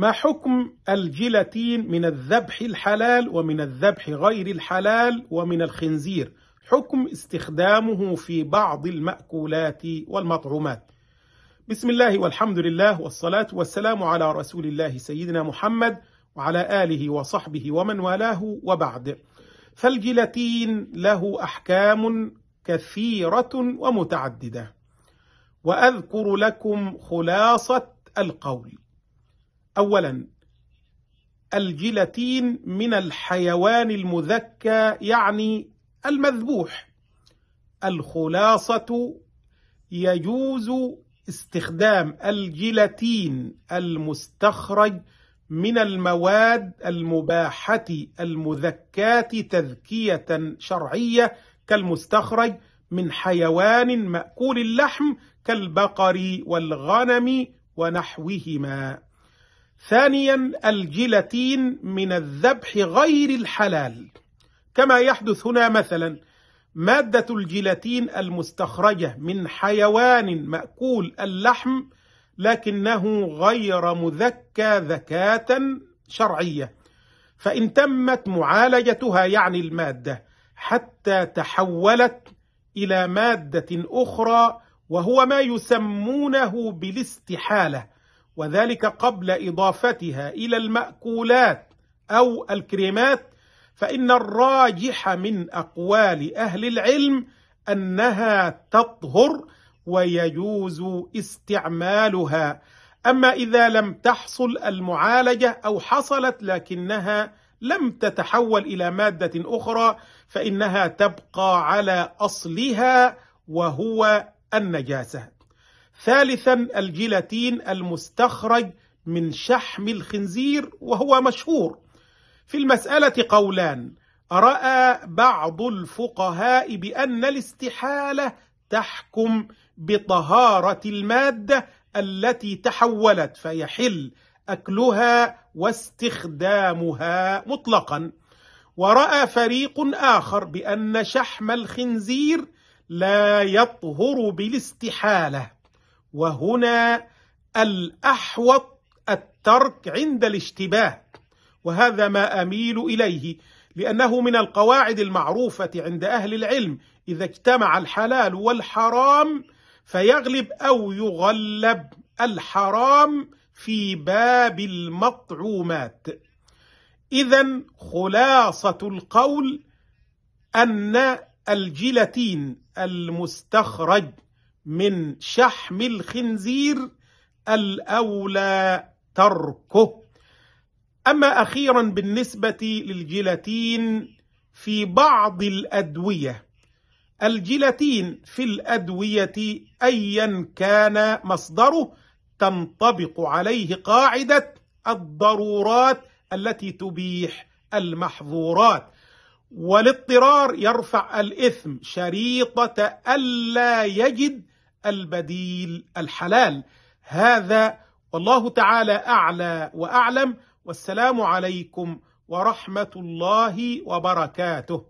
ما حكم الجيلاتين من الذبح الحلال ومن الذبح غير الحلال ومن الخنزير؟ حكم استخدامه في بعض المأكولات والمطعومات. بسم الله والحمد لله والصلاة والسلام على رسول الله سيدنا محمد وعلى آله وصحبه ومن والاه، وبعد. فالجيلاتين له أحكام كثيرة ومتعددة، وأذكر لكم خلاصة القول. أولا، الجيلاتين من الحيوان المذكى، يعني المذبوح. الخلاصة: يجوز استخدام الجيلاتين المستخرج من المواد المباحة المذكاة تذكية شرعية، كالمستخرج من حيوان مأكول اللحم كالبقر والغنم ونحوهما. ثانيا، الجيلاتين من الذبح غير الحلال، كما يحدث هنا. مثلا مادة الجيلاتين المستخرجة من حيوان مأكول اللحم لكنه غير مذكى ذكاة شرعية، فإن تمت معالجتها، يعني المادة، حتى تحولت إلى مادة أخرى وهو ما يسمونه بالاستحالة، وذلك قبل إضافتها إلى المأكولات أو الكريمات، فإن الراجح من أقوال أهل العلم أنها تطهر ويجوز استعمالها. أما إذا لم تحصل المعالجة أو حصلت لكنها لم تتحول إلى مادة أخرى، فإنها تبقى على أصلها وهو النجاسة. ثالثا، الجيلاتين المستخرج من شحم الخنزير، وهو مشهور. في المسألة قولان: رأى بعض الفقهاء بأن الاستحالة تحكم بطهارة المادة التي تحولت، فيحل أكلها واستخدامها مطلقا. ورأى فريق آخر بأن شحم الخنزير لا يطهر بالاستحالة، وهنا الأحوط الترك عند الاشتباه، وهذا ما أميل إليه، لأنه من القواعد المعروفة عند أهل العلم: إذا اجتمع الحلال والحرام فيغلب أو يغلب الحرام في باب المطعومات. إذن خلاصة القول أن الجيلاتين المستخرج من شحم الخنزير الأولى تركه. أما أخيرا، بالنسبة للجيلاتين في بعض الأدوية، الجيلاتين في الأدوية أيا كان مصدره تنطبق عليه قاعدة الضرورات التي تبيح المحظورات، والاضطرار يرفع الإثم شريطة ألا يجد البديل الحلال. هذا والله تعالى أعلى وأعلم، والسلام عليكم ورحمة الله وبركاته.